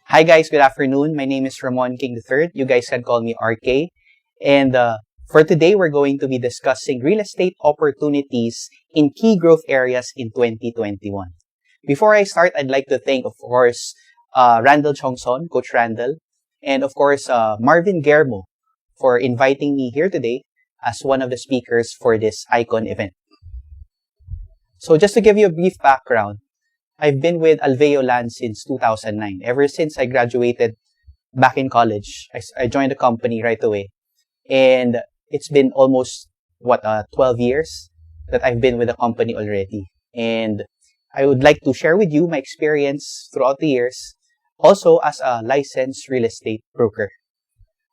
Hi guys, good afternoon. My name is Ramon King III. You guys can call me RK. And for today, we're going to be discussing real estate opportunities in key growth areas in 2021. Before I start, I'd like to thank, of course, Randall Chongson, Coach Randall, and of course, Marvin Germo for inviting me here today as one of the speakers for this Icon event. So just to give you a brief background, I've been with Alveo Land since 2009. Ever since I graduated back in college, I joined the company right away. And it's been almost, 12 years that I've been with the company already. And I would like to share with you my experience throughout the years, also as a licensed real estate broker.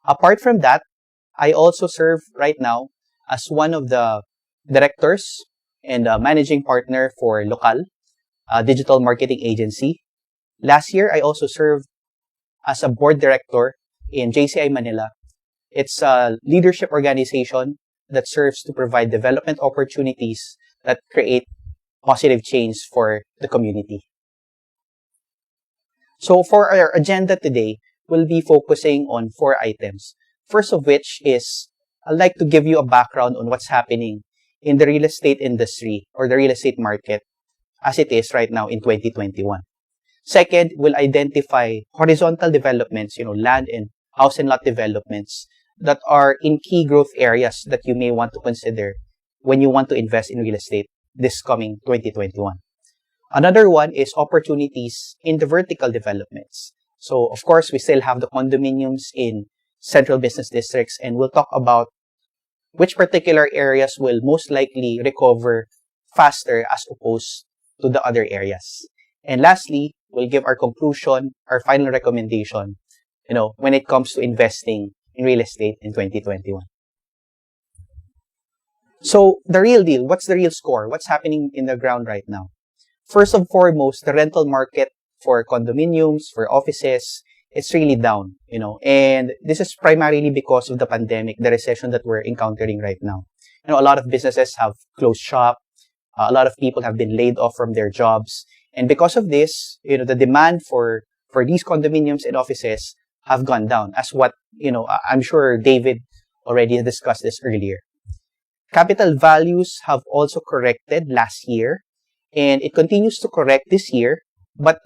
Apart from that, I also serve right now as one of the directors and managing partner for Local, a digital marketing agency. Last year, I also served as a board director in JCI Manila. It's a leadership organization that serves to provide development opportunities that create positive change for the community. So for our agenda today, we'll be focusing on 4 items. First of which is, I'd like to give you a background on what's happening in the real estate industry or the real estate market as it is right now in 2021. Second, we'll identify horizontal developments, land and house and lot developments that are in key growth areas that you may want to consider when you want to invest in real estate this coming 2021. Another one is opportunities in the vertical developments. So, of course, we still have the condominiums in central business districts, and we'll talk about which particular areas will most likely recover faster as opposed to the other areas. And lastly, we'll give our conclusion, our final recommendation, when it comes to investing in real estate in 2021. So, the real deal, what's the real score? What's happening in the ground right now? First and foremost, the rental market for condominiums, for offices, it's really down, and this is primarily because of the pandemic, the recession that we're encountering right now. A lot of businesses have closed shop. A lot of people have been laid off from their jobs. And because of this, the demand for these condominiums and offices have gone down, as what, I'm sure David already discussed this earlier. Capital values have also corrected last year, and it continues to correct this year. But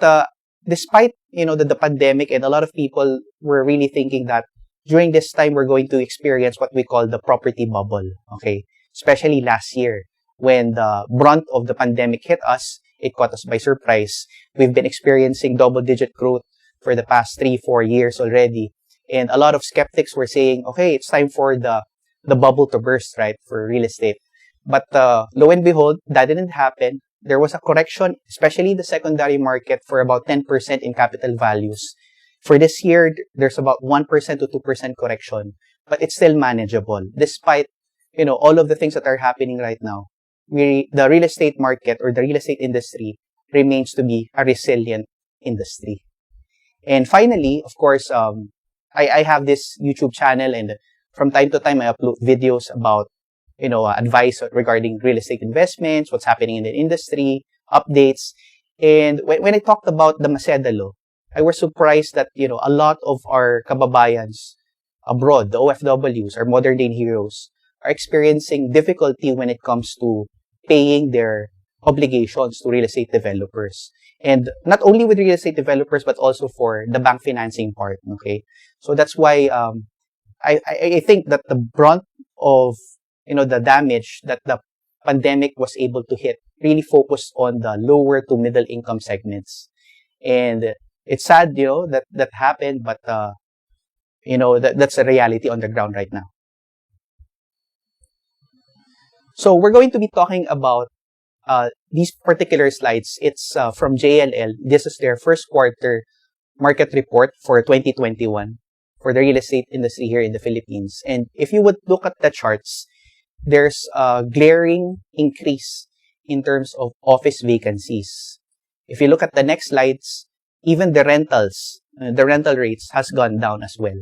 despite, the pandemic, and a lot of people were really thinking that during this time, we're going to experience what we call the property bubble, okay? Especially last year, when the brunt of the pandemic hit us, it caught us by surprise. We've been experiencing double-digit growth for the past 3-4 years already. And a lot of skeptics were saying, okay, it's time for the bubble to burst, right, for real estate. But lo and behold, that didn't happen. There was a correction, especially the secondary market, for about 10% in capital values. For this year, there's about 1% to 2% correction, but it's still manageable. Despite, all of the things that are happening right now, the real estate market or the real estate industry remains to be a resilient industry. And finally, of course, I have this YouTube channel, and from time to time, I upload videos about, advice regarding real estate investments, what's happening in the industry, updates. And when I talked about the Maceda law, I was surprised that, a lot of our kababayans abroad, the OFWs, our modern day heroes, are experiencing difficulty when it comes to paying their obligations to real estate developers. And not only with real estate developers, but also for the bank financing part, okay? So that's why I think that the brunt of, the damage that the pandemic was able to hit really focused on the lower to middle income segments. And it's sad, that happened, but, that's a reality on the ground right now. So we're going to be talking about these particular slides. It's from JLL. This is their first quarter market report for 2021 for the real estate industry here in the Philippines. And if you would look at the charts, there's a glaring increase in terms of office vacancies. If you look at the next slides, even the rentals, the rental rates has gone down as well.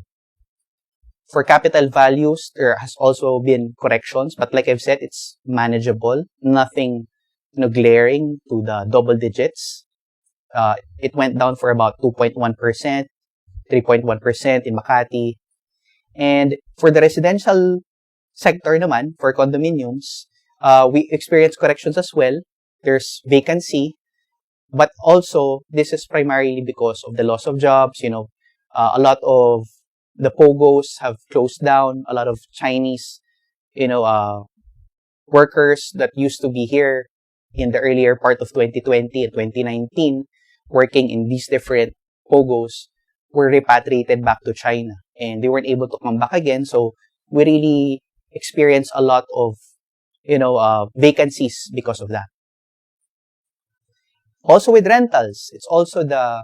For capital values, there has also been corrections, but like I've said, it's manageable. Nothing, glaring to the double digits. It went down for about 2.1%, 3.1% in Makati. And for the residential sector naman, for condominiums, we experience corrections as well. There's vacancy, but also this is primarily because of the loss of jobs. A lot of the POGOs have closed down. A lot of Chinese, workers that used to be here in the earlier part of 2020 and 2019, working in these different POGOs, were repatriated back to China. And they weren't able to come back again. So we really experienced a lot of, vacancies because of that. Also with rentals, it's also the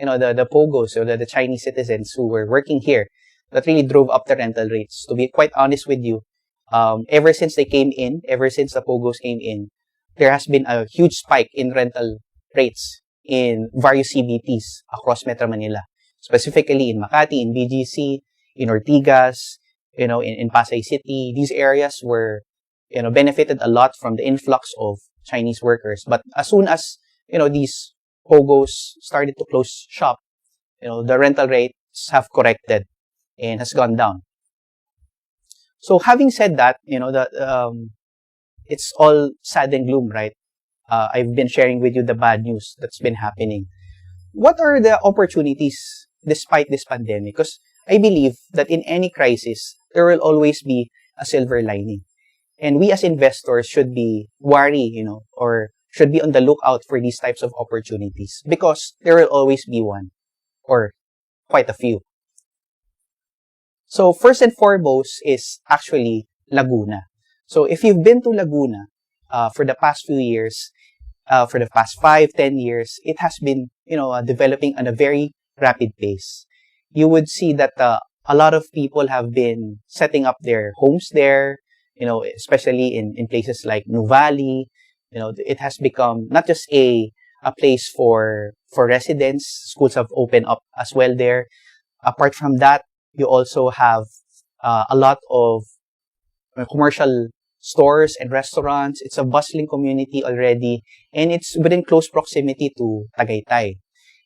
POGOs, or the Chinese citizens who were working here that really drove up the rental rates. To be quite honest with you, ever since the POGOs came in, there has been a huge spike in rental rates in various CBTs across Metro Manila, specifically in Makati, in BGC, in Ortigas, in Pasay City. These areas were, benefited a lot from the influx of Chinese workers. But as soon as, these POGOs started to close shop, the rental rates have corrected and has gone down. So having said that, it's all sad and gloom, right? I've been sharing with you the bad news that's been happening. What are the opportunities despite this pandemic? Because I believe that in any crisis, there will always be a silver lining. And we as investors should be wary, or should be on the lookout for these types of opportunities, because there will always be one, or quite a few. So first and foremost is actually Laguna. So if you've been to Laguna for the past few years, for the past 5-10 years, it has been, developing at a very rapid pace. You would see that a lot of people have been setting up their homes there, especially in places like Nuvali. It has become not just a place for residents. Schools have opened up as well there. Apart from that, you also have a lot of commercial stores and restaurants. It's a bustling community already, and it's within close proximity to Tagaytay.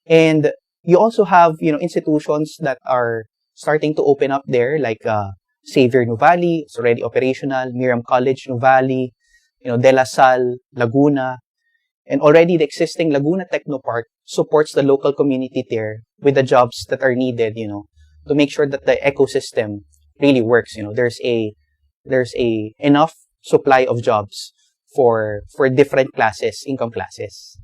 And you also have, institutions that are starting to open up there, like Xavier Nuvali, it's already operational, Miriam College Nuvali, De La Salle, Laguna. And already the existing Laguna Technopark supports the local community there with the jobs that are needed, to make sure that the ecosystem really works. There's a enough supply of jobs for different income classes.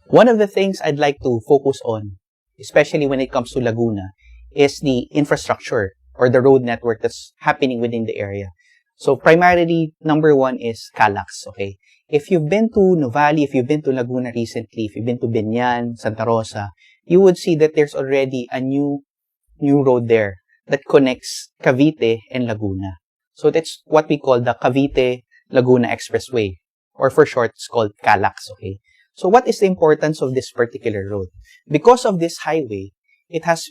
One of the things I'd like to focus on, especially when it comes to Laguna, is the infrastructure or the road network that's happening within the area. So primarily, number one is CALAX, okay? If you've been to Nuvali, if you've been to Laguna recently, if you've been to Binyan, Santa Rosa, you would see that there's already a new road there that connects Cavite and Laguna. So that's what we call the Cavite-Laguna Expressway, or for short, it's called CALAX, okay? So what is the importance of this particular road? Because of this highway, it has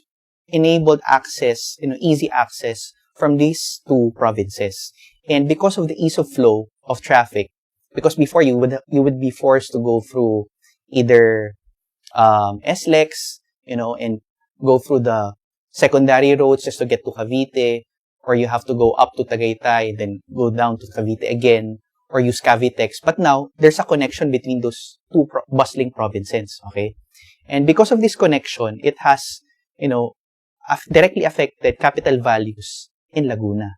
enabled access, easy access from these two provinces. And because of the ease of flow of traffic, because before you would be forced to go through either SLEX, and go through the secondary roads just to get to Cavite, or you have to go up to Tagaytay, then go down to Cavite again, or use Cavitex. But now, there's a connection between those two bustling provinces, okay? And because of this connection, it has, directly affected capital values in Laguna.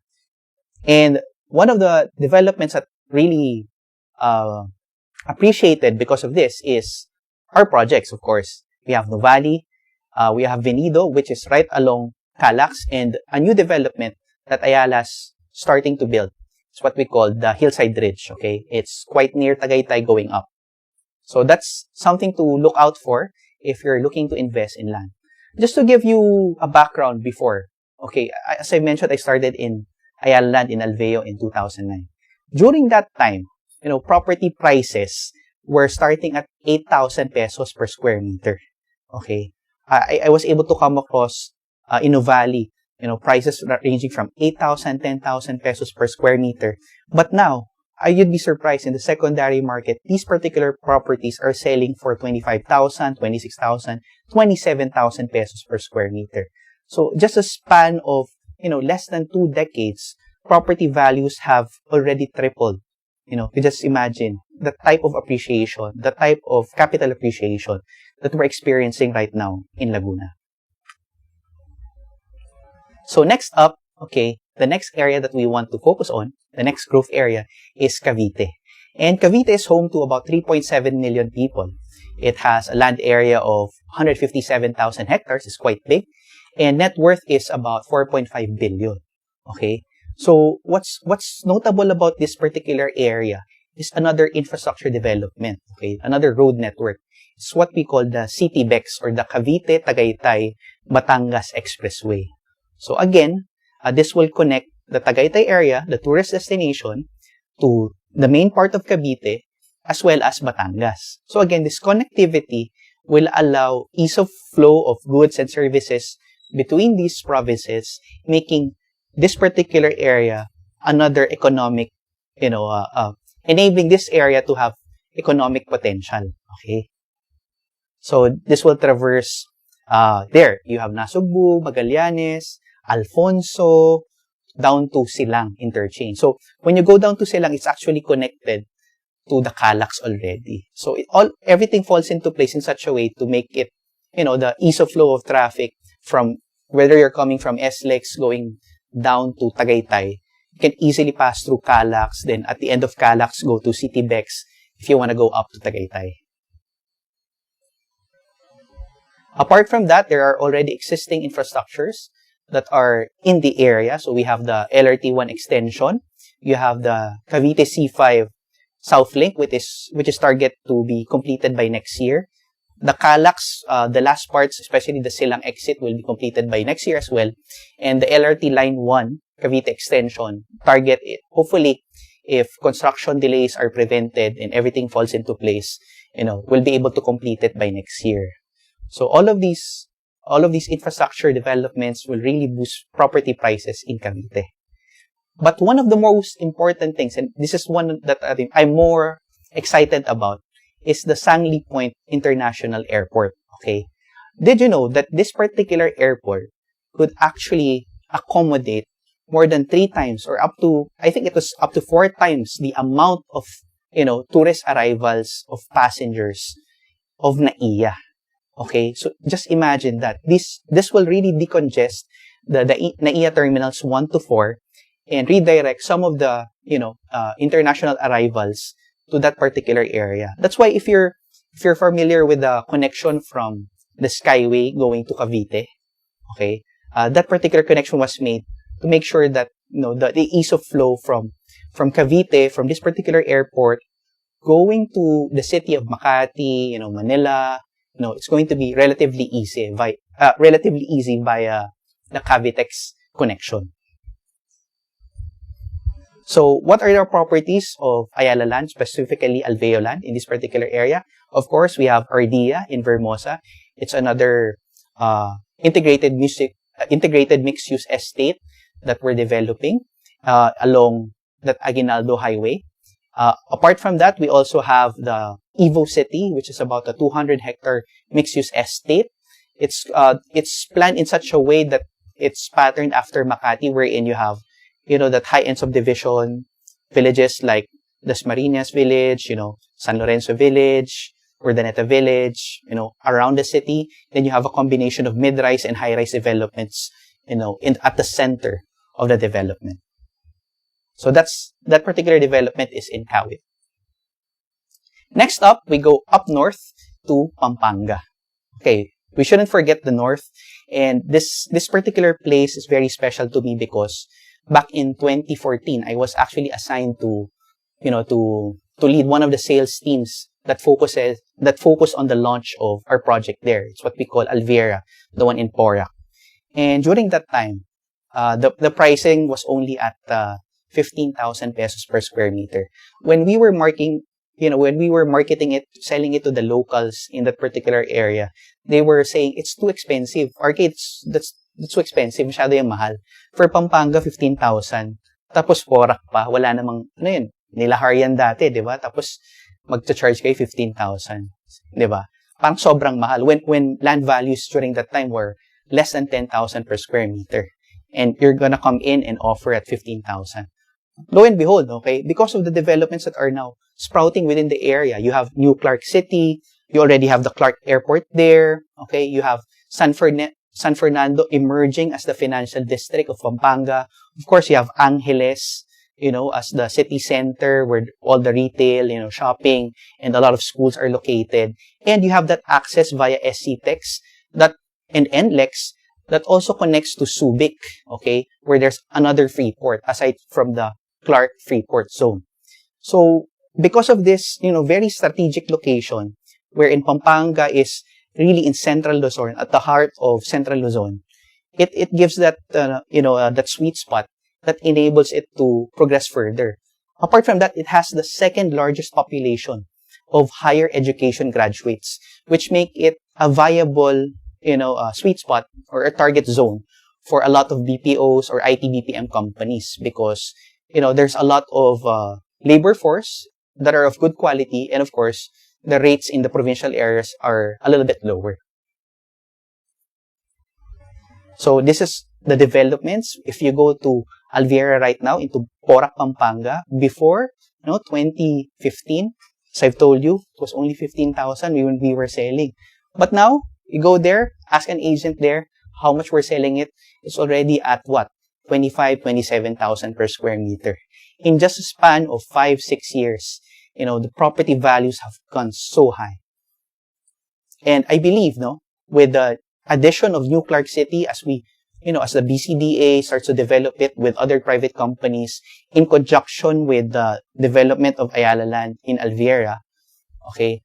And one of the developments that really appreciated because of this is our projects, of course. We have Nuvali, we have Venido, which is right along CALAX, and a new development that Ayala's starting to build. It's what we call the Hillside Ridge, okay? It's quite near Tagaytay going up. So that's something to look out for if you're looking to invest in land. Just to give you a background before, okay, as I mentioned, I started in Ayala Land in Alveo in 2009. During that time, property prices were starting at 8,000 pesos per square meter. Okay. I was able to come across in Nuvali, prices ranging from 8,000, 10,000 pesos per square meter. But now, you'd be surprised in the secondary market, these particular properties are selling for 25,000, 26,000, 27,000 pesos per square meter. So just a span of, less than 2 decades, property values have already tripled. You just imagine the type of appreciation, the type of capital appreciation that we're experiencing right now in Laguna. So next up, the next area that we want to focus on, the next growth area, is Cavite. And Cavite is home to about 3.7 million people. It has a land area of 157,000 hectares. It's quite big. And net worth is about 4.5 billion. Okay? So what's notable about this particular area is another infrastructure development. Okay? Another road network. It's what we call the CTBEX, or the Cavite-Tagaytay-Batangas Expressway. So again, this will connect the Tagaytay area, the tourist destination, to the main part of Cavite, as well as Batangas. So again, this connectivity will allow ease of flow of goods and services between these provinces, making this particular area another economic, enabling this area to have economic potential. Okay? So this will traverse, there, you have Nasugbu, Magallanes, Alfonso, down to Silang interchange. So when you go down to Silang, it's actually connected to the Calax already. So everything falls into place in such a way to make it, the ease of flow of traffic from whether you're coming from SLEX going down to Tagaytay, you can easily pass through Calax, then at the end of Calax, go to CTBEX if you want to go up to Tagaytay. Apart from that, there are already existing infrastructures that are in the area. So we have the LRT1 extension. You have the Cavite C5 South Link, which is target to be completed by next year. The Calax, the last parts, especially the Silang exit, will be completed by next year as well. And the LRT Line 1, Cavite extension, target, hopefully, if construction delays are prevented and everything falls into place, we'll be able to complete it by next year. So all of these infrastructure developments will really boost property prices in Cavite. But one of the most important things, and this is one that I think I'm more excited about, is the Sangli Point International Airport. Okay, did you know that this particular airport could actually accommodate more than 3 times, or up to 4 times the amount of tourist arrivals of passengers of NAIA. Okay, so just imagine that this will really decongest the NAIA terminals 1 to 4 and redirect some of the international arrivals to that particular area. That's why if you're familiar with the connection from the Skyway going to Cavite, okay, that particular connection was made to make sure that the ease of flow from Cavite, from this particular airport, going to the city of Makati, Manila, it's going to be relatively easy via the Cavitex connection. So what are the properties of Ayala land, specifically Alveo land in this particular area? Of course, we have Ardea in Vermosa. It's another integrated mixed-use estate that we're developing along that Aguinaldo Highway. Apart from that, we also have the Evo City, which is about a 200-hectare mixed-use estate. It's planned in such a way that it's patterned after Makati, wherein you have that high-end subdivision villages like Dasmariñas Village, San Lorenzo Village, Urdaneta Village, around the city. Then you have a combination of mid-rise and high-rise developments, at the center of the development. So that particular development is in Kawit. Next up, we go up north to Pampanga. Okay, we shouldn't forget the north. And this particular place is very special to me because back in 2014, I was actually assigned to lead one of the sales teams that focus on the launch of our project there. It's what we call Alvera, the one in Porac. And during that time, the pricing was only at 15,000 pesos per square meter. When we were marketing it, selling it to the locals in that particular area, they were saying it's too expensive. Arcades, that's too expensive. Masyado yung mahal. For Pampanga, 15,000. Tapos Porac pa, wala namang, nilahar yan dati, di ba? Tapos, mag-charge kayo 15,000. Di ba? Parang sobrang mahal. When land values during that time were less than 10,000 per square meter. And you're gonna come in and offer at 15,000. Lo and behold, okay, because of the developments that are now sprouting within the area, you have New Clark City, you already have the Clark Airport there, okay, you have San Fernando emerging as the financial district of Pampanga. Of course, you have Angeles, as the city center where all the retail, shopping, and a lot of schools are located. And you have that access via SCTEX and NLEX that also connects to Subic, okay, where there's another free port aside from the Clark Freeport Zone. So, because of this, very strategic location, wherein Pampanga is really in Central Luzon, at the heart of Central Luzon, it gives that, that sweet spot that enables it to progress further. Apart from that, it has the second largest population of higher education graduates, which make it a viable, sweet spot or a target zone for a lot of BPOs or IT BPM companies because, there's a lot of labor force that are of good quality, and of course, the rates in the provincial areas are a little bit lower. So this is the developments. If you go to Alviera right now, into Porac, Pampanga, before 2015, as I've told you, it was only 15,000 when we were selling. But now, you go there, ask an agent there how much we're selling it. It's already at what? 27,000 per square meter. In just a span of 5-6 years, the property values have gone so high. And I believe, with the addition of New Clark City, as the BCDA starts to develop it with other private companies, in conjunction with the development of Ayala Land in Alviera, okay,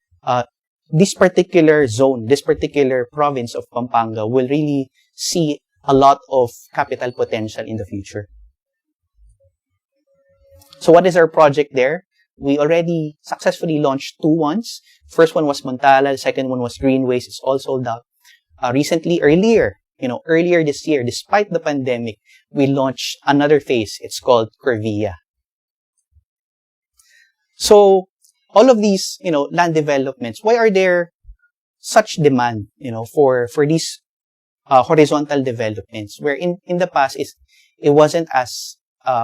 this particular zone, this particular province of Pampanga will really see a lot of capital potential in the future. So what is our project there? We already successfully launched 2 ones. First one was Montala, the second one was Greenways. It's all sold out. Earlier this year, despite the pandemic, we launched another phase. It's called Curvia. So, all of these, land developments, why are there such demand, for these horizontal developments? Where in the past, it wasn't as,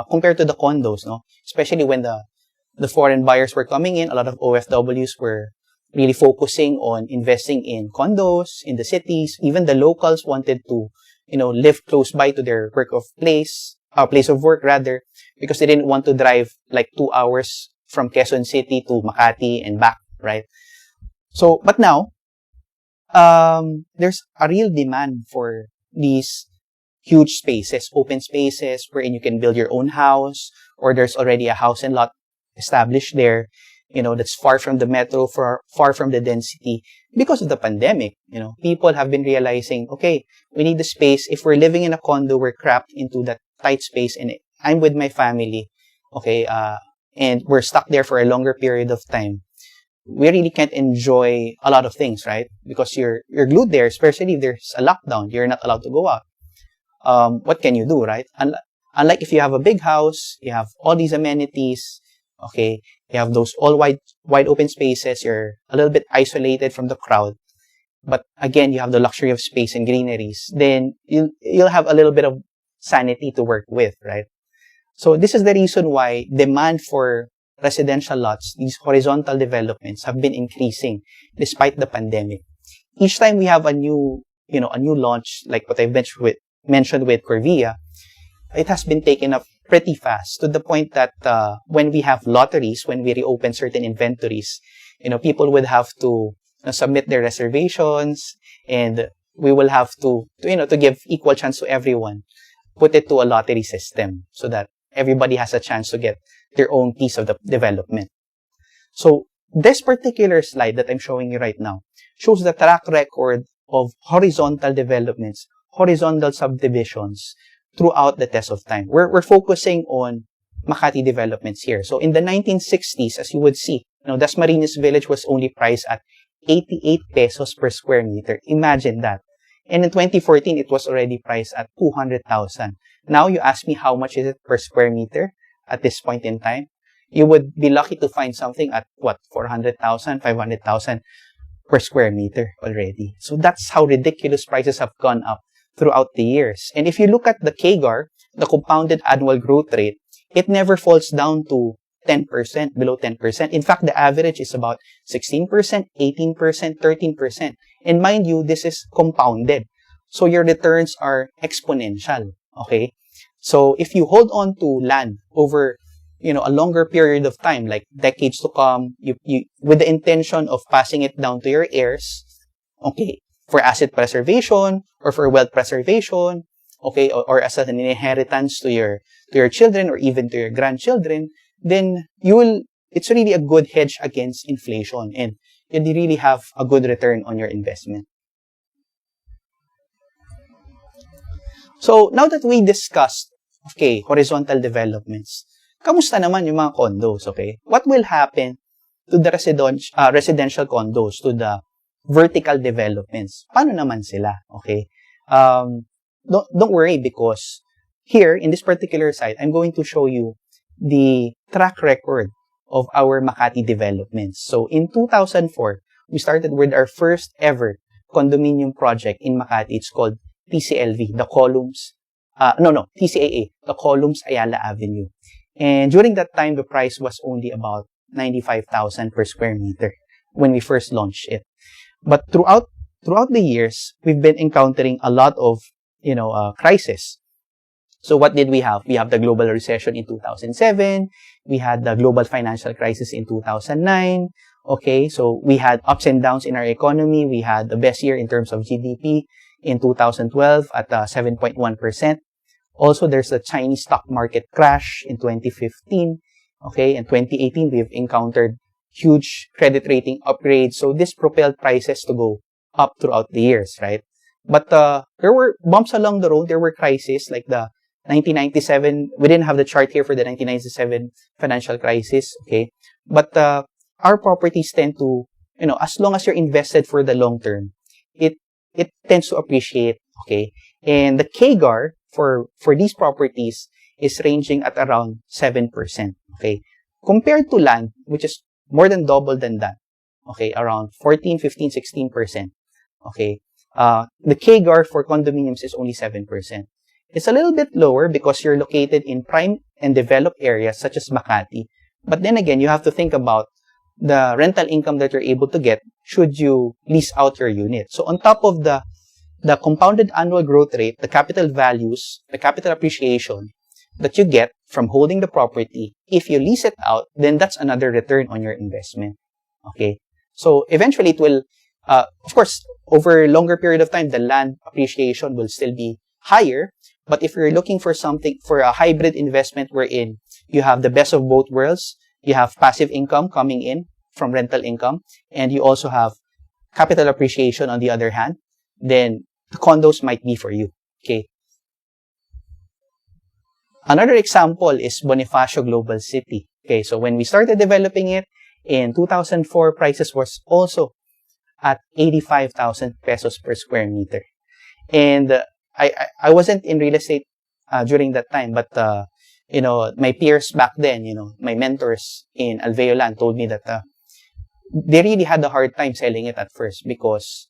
compared to the condos, especially when the foreign buyers were coming in, a lot of OFWs were really focusing on investing in condos in the cities. Even the locals wanted to, live close by to their place of work rather, because they didn't want to drive like 2 hours from Quezon City to Makati and back, right? So, but now, there's a real demand for these huge spaces, open spaces, wherein you can build your own house, or there's already a house and lot established there, that's far from the metro, far from the density. Because of the pandemic, people have been realizing, okay, we need the space. If we're living in a condo, we're cramped into that tight space, and I'm with my family, okay, and we're stuck there for a longer period of time. We really can't enjoy a lot of things, right? Because you're glued there, especially if there's a lockdown. You're not allowed to go out. What can you do, right? Unlike if you have a big house, you have all these amenities, okay, you have those all wide open spaces, you're a little bit isolated from the crowd, but again, you have the luxury of space and greeneries, then you'll have a little bit of sanity to work with, right? So this is the reason why demand for residential lots, these horizontal developments, have been increasing despite the pandemic. Each time we have a new launch, like what I've mentioned with Corvia, it has been taken up pretty fast, to the point that when we have lotteries, when we reopen certain inventories, people would have to submit their reservations, and we will have to give equal chance to everyone, put it to a lottery system so that everybody has a chance to get their own piece of the development. So this particular slide that I'm showing you right now shows the track record of horizontal developments, horizontal subdivisions throughout the test of time. We're focusing on Makati developments here. So in the 1960s, as you would see, Dasmariñas Village was only priced at 88 pesos per square meter. Imagine that. And in 2014, it was already priced at 200,000. Now you ask me how much is it per square meter at this point in time? you would be lucky to find something at what, 400,000, 500,000 per square meter already. So that's how ridiculous prices have gone up throughout the years. And if you look at the CAGR, the compounded annual growth rate, it never falls down to 10%, below 10%. In fact, the average is about 16%, 18%, 13%. And mind you, this is compounded. So your returns are exponential. Okay? So if you hold on to land over, a longer period of time, like decades to come, you with the intention of passing it down to your heirs, okay, for asset preservation or for wealth preservation, okay, or as an inheritance to your children or even to your grandchildren, then it's really a good hedge against inflation, and you really have a good return on your investment. So now that we discussed, okay, horizontal developments, kamusta naman yung mga condos, okay? What will happen to the residential condos, to the vertical developments? Paano naman sila, okay? Don't worry, because here, in this particular site, I'm going to show you the track record of our Makati developments. So, in 2004, we started with our first ever condominium project in Makati. It's called TCLV, the Columns, TCAA, the Columns Ayala Avenue. And during that time, the price was only about 95,000 per square meter when we first launched it. But throughout the years, we've been encountering a lot of, crisis. So what did we have? We have the global recession in 2007. We had the global financial crisis in 2009. Okay, so we had ups and downs in our economy. We had the best year in terms of GDP in 2012 at 7.1%. Also, there's the Chinese stock market crash in 2015. Okay, in 2018, we've encountered huge credit rating upgrades. So this propelled prices to go up throughout the years, right? But there were bumps along the road. There were crises like the 1997. We didn't have the chart here for the 1997 financial crisis. Okay, but our properties tend to, as long as you're invested for the long term, it tends to appreciate. Okay, and the CAGR for these properties is ranging at around 7%. Okay, compared to land, which is more than double than that. Okay, around 14, 15, 16%. Okay, the CAGR for condominiums is only 7%. It's a little bit lower because you're located in prime and developed areas such as Makati. But then again, you have to think about the rental income that you're able to get should you lease out your unit. So on top of the compounded annual growth rate, the capital values, the capital appreciation that you get from holding the property, if you lease it out, then that's another return on your investment. Okay? So eventually it will, of course, over a longer period of time, the land appreciation will still be higher. But if you're looking for something, for a hybrid investment wherein you have the best of both worlds, you have passive income coming in from rental income, and you also have capital appreciation on the other hand, then the condos might be for you. Okay. Another example is Bonifacio Global City. Okay, so when we started developing it in 2004, prices was also at 85,000 pesos per square meter. And I wasn't in real estate during that time, but my peers back then, my mentors in Alveolan told me that they really had a hard time selling it at first because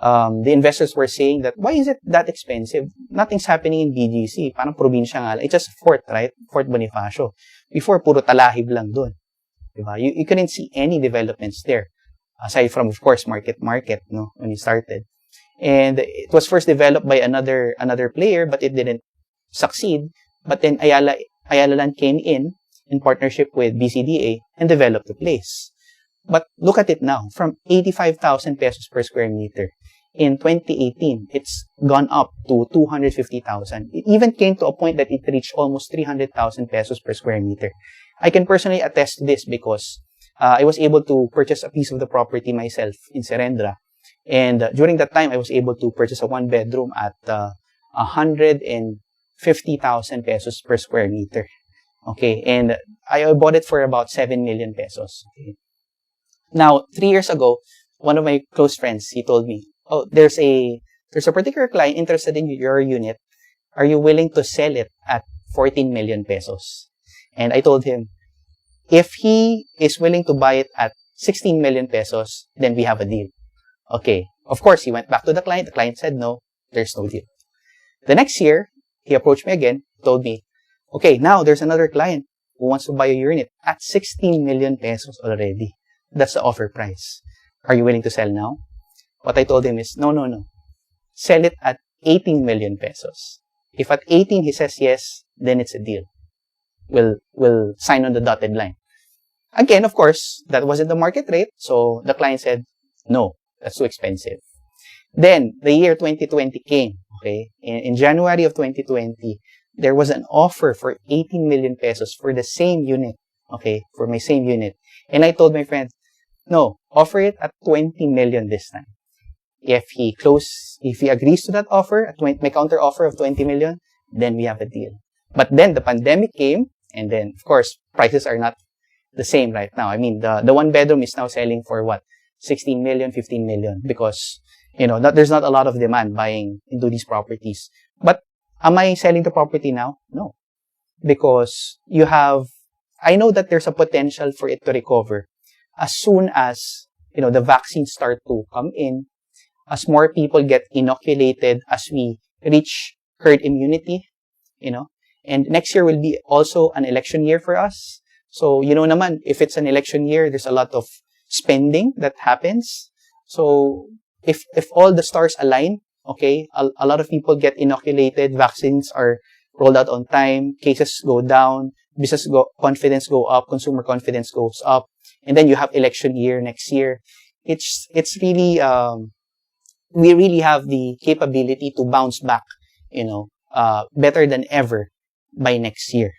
the investors were saying that, why is it that expensive? Nothing's happening in BGC. Parang probinsya nga lang. It's just Fort, right? Fort Bonifacio. Before, puro talahib lang dun. Diba? You couldn't see any developments there. Aside from, of course, market, when you started. And it was first developed by another player, but it didn't succeed. But then Ayala Land came in partnership with BCDA and developed the place. But look at it now, from 85,000 pesos per square meter. In 2018, it's gone up to 250,000. It even came to a point that it reached almost 300,000 pesos per square meter. I can personally attest to this because I was able to purchase a piece of the property myself in Serendra. And during that time, I was able to purchase a one-bedroom at 150,000 pesos per square meter. Okay, and I bought it for about 7 million pesos. Okay. Now, 3 years ago, one of my close friends, he told me, oh, there's a particular client interested in your unit. Are you willing to sell it at 14 million pesos? And I told him, If he is willing to buy it at 16 million pesos, then we have a deal. Okay. Of course, he went back to the client. The client said no, there's no deal. The next year, he approached me again, told me, okay, now there's another client who wants to buy a unit at 16 million pesos already. That's the offer price. Are you willing to sell now? What I told him is, no. Sell it at 18 million pesos. If at 18 he says yes, then it's a deal. We'll sign on the dotted line. Again, of course, that wasn't the market rate, so the client said, no, that's too expensive. Then, the year 2020 came, okay? In January of 2020, there was an offer for 18 million pesos for the same unit, okay? For my same unit. And I told my friend, no, offer it at 20 million this time. If he agrees to that offer, my counter offer of 20 million, then we have a deal. But then the pandemic came, and then, of course, prices are not the same right now. I mean, the one bedroom is now selling for what? 16 million, 15 million, because, there's not a lot of demand buying into these properties. But am I selling the property now? No. Because I know that there's a potential for it to recover as soon as, the vaccines start to come in, as more people get inoculated, as we reach herd immunity, and next year will be also an election year for us. So, naman, if it's an election year, there's a lot of spending that happens. So, if all the stars align, okay, a lot of people get inoculated, vaccines are rolled out on time, cases go down, confidence go up, consumer confidence goes up, and then you have election year next year. It's really, we really have the capability to bounce back, better than ever by next year.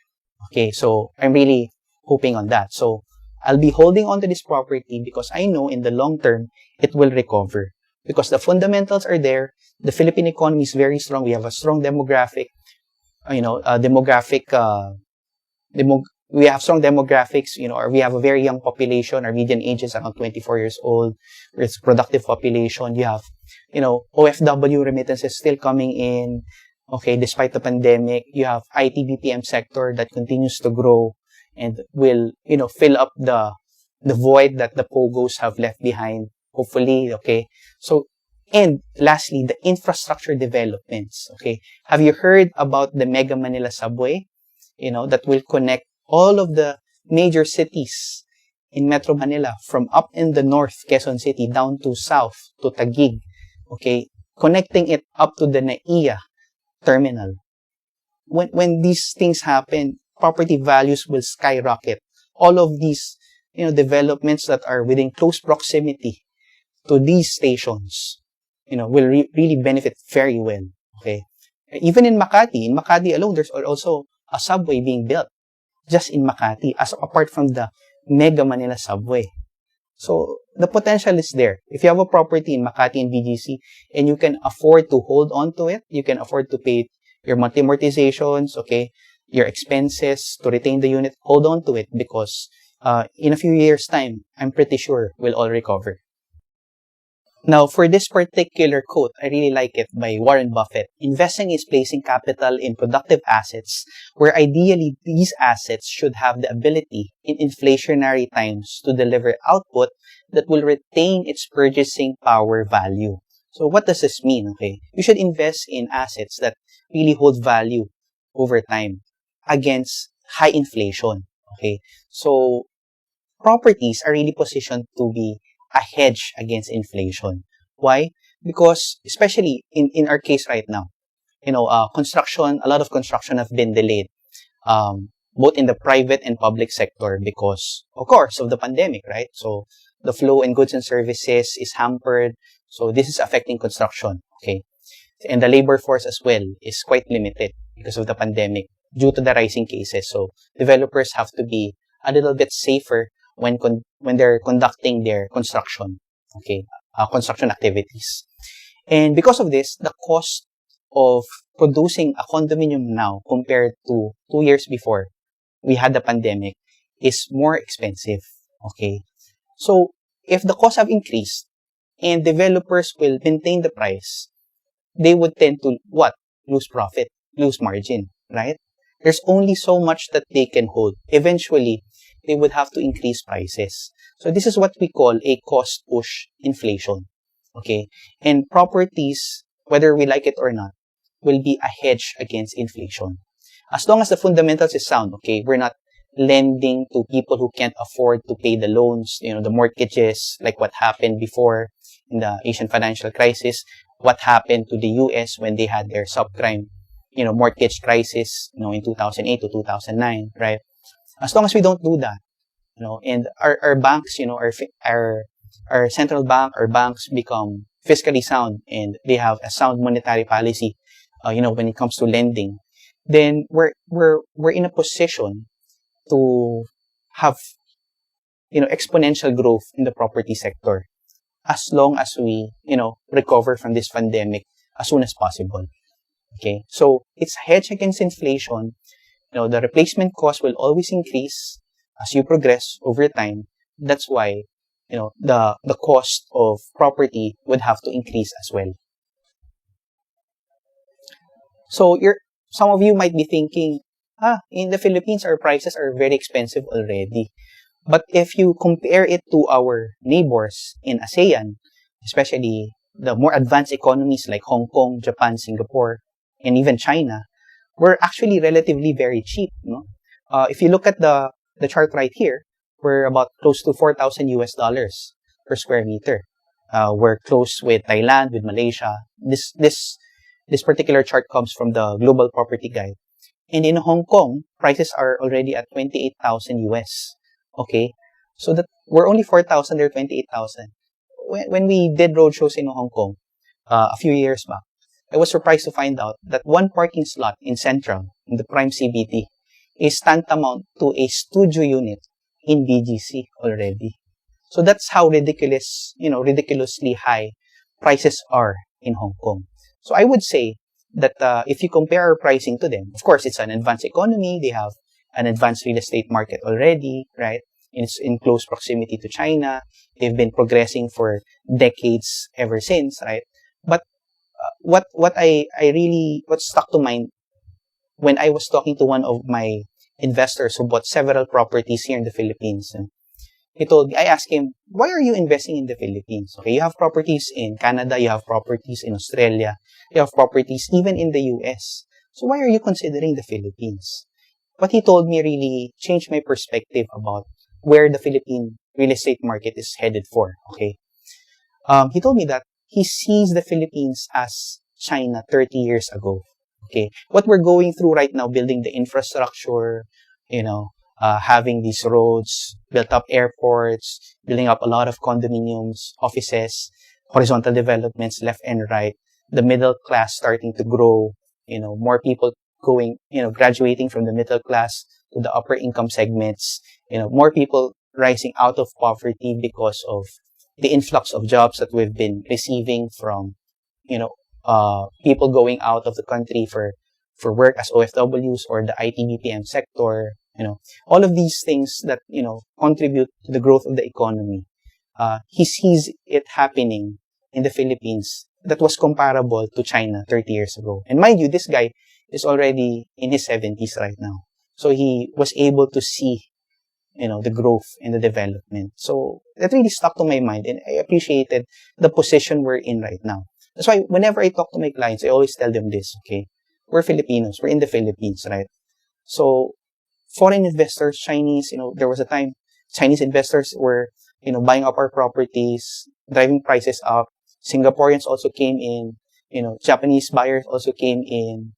Okay, so I'm really hoping on that. So I'll be holding on to this property because I know in the long term, it will recover. Because the fundamentals are there. The Philippine economy is very strong. We have a strong demographic, we have strong demographics, or we have a very young population. Our median age is around 24 years old. It's productive population. You have, OFW remittances still coming in. Okay, despite the pandemic, you have IT BPM sector that continues to grow and will, fill up the void that the POGOs have left behind, hopefully, okay? So, and lastly, the infrastructure developments, okay? Have you heard about the Mega Manila Subway, that will connect all of the major cities in Metro Manila from up in the north, Quezon City, down to south, to Taguig, okay? Connecting it up to the NAIA terminal. When these things happen, property values will skyrocket. All of these, developments that are within close proximity to these stations, will really benefit very well. Okay. Even in Makati alone, there's also a subway being built just in Makati, apart from the Mega Manila Subway. So the potential is there. If you have a property in Makati and BGC and you can afford to hold on to it, you can afford to pay your monthly amortizations, okay, your expenses to retain the unit, hold on to it because in a few years' time, I'm pretty sure we'll all recover. Now, for this particular quote, I really like it by Warren Buffett. Investing is placing capital in productive assets where ideally these assets should have the ability in inflationary times to deliver output that will retain its purchasing power value. So what does this mean? Okay, you should invest in assets that really hold value over time against high inflation. Okay, so properties are really positioned to be a hedge against inflation. Why? Because especially in our case right now, construction, a lot of construction have been delayed, both in the private and public sector because, of course, of the pandemic, right? So the flow in goods and services is hampered. So this is affecting construction, okay? And the labor force as well is quite limited because of the pandemic due to the rising cases. So developers have to be a little bit safer when they're conducting their construction, okay, construction activities. And because of this, the cost of producing a condominium now compared to 2 years before we had the pandemic is more expensive, okay? So if the costs have increased and developers will maintain the price, they would tend to what? Lose profit, lose margin, right? There's only so much that they can hold. Eventually, they would have to increase prices. So this is what we call a cost push inflation. Okay? And properties, whether we like it or not, will be a hedge against inflation. As long as the fundamentals is sound, okay, we're not lending to people who can't afford to pay the loans, the mortgages, like what happened before in the Asian financial crisis, what happened to the US when they had their subprime, mortgage crisis, in 2008 to 2009, right? As long as we don't do that, and our banks, our central bank, our banks become fiscally sound and they have a sound monetary policy, when it comes to lending, then we're in a position to have, exponential growth in the property sector as long as we, recover from this pandemic as soon as possible. Okay. So it's a hedge against inflation. The replacement cost will always increase as you progress over time. That's why, the cost of property would have to increase as well. So some of you might be thinking, in the Philippines, our prices are very expensive already. But if you compare it to our neighbors in ASEAN, especially the more advanced economies like Hong Kong, Japan, Singapore, and even China, we're actually relatively very cheap. If you look at the chart right here, we're about close to 4,000 US dollars per square meter. We're close with Thailand, with Malaysia. This particular chart comes from the Global Property Guide. And in Hong Kong, prices are already at 28,000 US. Okay? So that we're only 4,000, they're 28,000. When we did roadshows in Hong Kong a few years back, I was surprised to find out that one parking slot in Central, in the Prime CBD, is tantamount to a studio unit in BGC already. So that's how ridiculously high prices are in Hong Kong. So I would say that if you compare our pricing to them, of course, it's an advanced economy. They have an advanced real estate market already, right? It's in close proximity to China. They've been progressing for decades ever since, right? But what stuck to mind when I was talking to one of my investors who bought several properties here in the Philippines, I asked him, why are you investing in the Philippines? Okay, you have properties in Canada, you have properties in Australia, you have properties even in the US. So why are you considering the Philippines? What he told me really changed my perspective about where the Philippine real estate market is headed for. Okay, he told me that he sees the Philippines as China 30 years ago. Okay, what we're going through right now, building the infrastructure, having these roads, built up airports, building up a lot of condominiums, offices, horizontal developments left and right, the middle class starting to grow, more people going, graduating from the middle class to the upper income segments, more people rising out of poverty because of the influx of jobs that we've been receiving from, people going out of the country for work as OFWs or the IT BPM sector, all of these things that, contribute to the growth of the economy. He sees it happening in the Philippines that was comparable to China 30 years ago. And mind you, this guy is already in his 70s right now. So he was able to see, the growth and the development. So that really stuck to my mind, and I appreciated the position we're in right now. That's why whenever I talk to my clients, I always tell them this, okay? We're Filipinos. We're in the Philippines, right? So foreign investors, Chinese, there was a time Chinese investors were, buying up our properties, driving prices up. Singaporeans also came in, Japanese buyers also came in.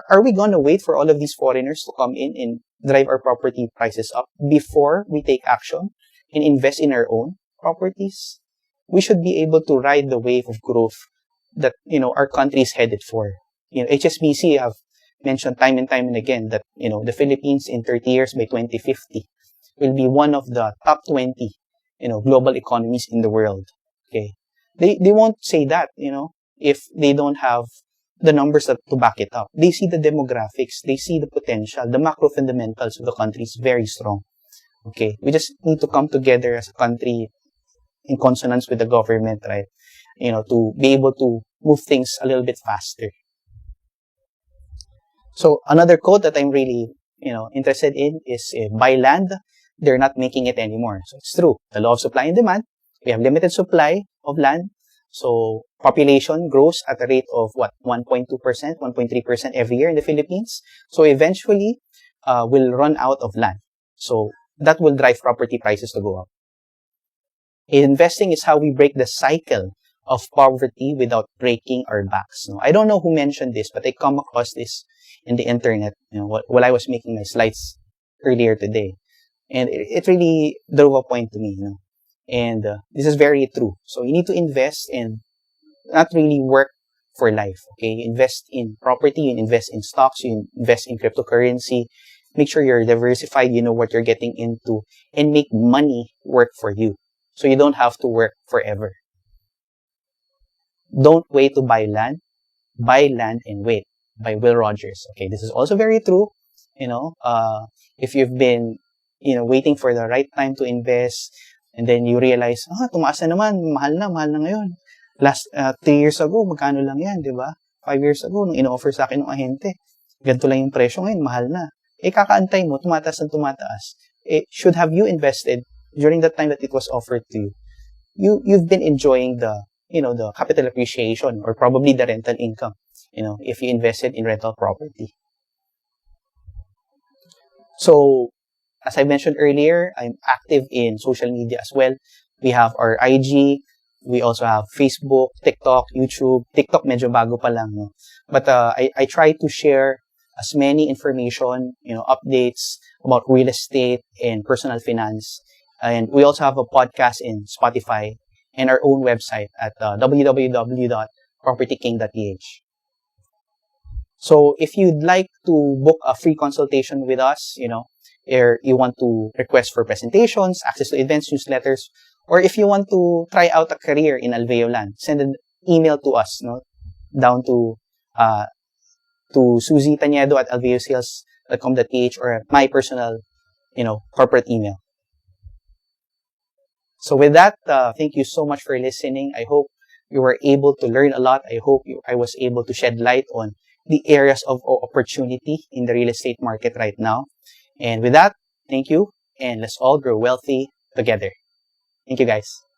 Are we going to wait for all of these foreigners to come in and drive our property prices up before we take action and invest in our own properties? We should be able to ride the wave of growth that, our country is headed for. HSBC have mentioned time and time and again that, the Philippines in 30 years by 2050 will be one of the top 20, global economies in the world. Okay. They won't say that, if they don't have the numbers to back it up. They see the demographics, they see the potential, the macro fundamentals of the country is very strong. Okay. We just need to come together as a country in consonance with the government, right? To be able to move things a little bit faster. So another quote that I'm really, interested in is buy land, they're not making it anymore. So it's true. The law of supply and demand. We have limited supply of land. So population grows at a rate of 1.2%, 1.3% every year in the Philippines. So eventually, we'll run out of land. So that will drive property prices to go up. Investing is how we break the cycle of poverty without breaking our backs. No, I don't know who mentioned this, but I come across this in the internet, while I was making my slides earlier today. And it really drove a point to me, And this is very true. So you need to invest and not really work for life, okay? You invest in property, you invest in stocks, you invest in cryptocurrency. Make sure you're diversified, you know what you're getting into, and make money work for you. So you don't have to work forever. Don't wait to buy land. Buy land and wait, by Will Rogers. Okay, this is also very true. If you've been, waiting for the right time to invest, and then you realize, tumaas na naman, mahal na ngayon. Last 3 years ago, magkano lang yan, di ba? 5 years ago, nung ino-offer sa akin ng ahente, ganito lang yung presyo ngayon, mahal na. Kakaantay mo, tumataas ng tumataas. Should have you invested during the time that it was offered to you? You've been enjoying the capital appreciation or probably the rental income, if you invested in rental property. So, as I mentioned earlier, I'm active in social media as well. We have our IG, we also have Facebook, TikTok, YouTube. TikTok medyo bago pa lang, no? But I try to share as many information, updates about real estate and personal finance. And we also have a podcast in Spotify and our own website at www.propertyking.ph. So if you'd like to book a free consultation with us, or you want to request for presentations, access to events, newsletters, or if you want to try out a career in Alveo Land, send an email to us, down to suzytaniedo@alveosales.com.ph or my personal, corporate email. So with that, thank you so much for listening. I hope you were able to learn a lot. I hope I was able to shed light on the areas of opportunity in the real estate market right now. And with that, thank you, and let's all grow wealthy together. Thank you, guys.